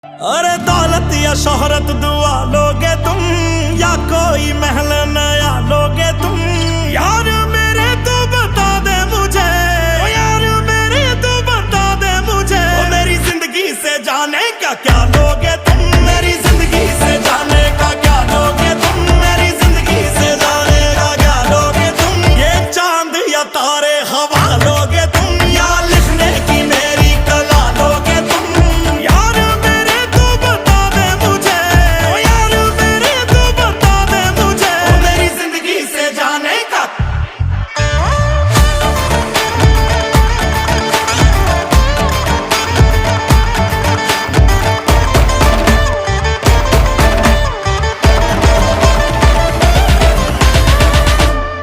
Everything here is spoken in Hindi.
अरे दौलत या शोहरत दुआ लोगे तुम, या कोई महल नया लोगे तुम। यार मेरे तू बता दे मुझे, ओ यार मेरे तू बता दे मुझे, ओ मेरी जिंदगी से जाने क्या क्या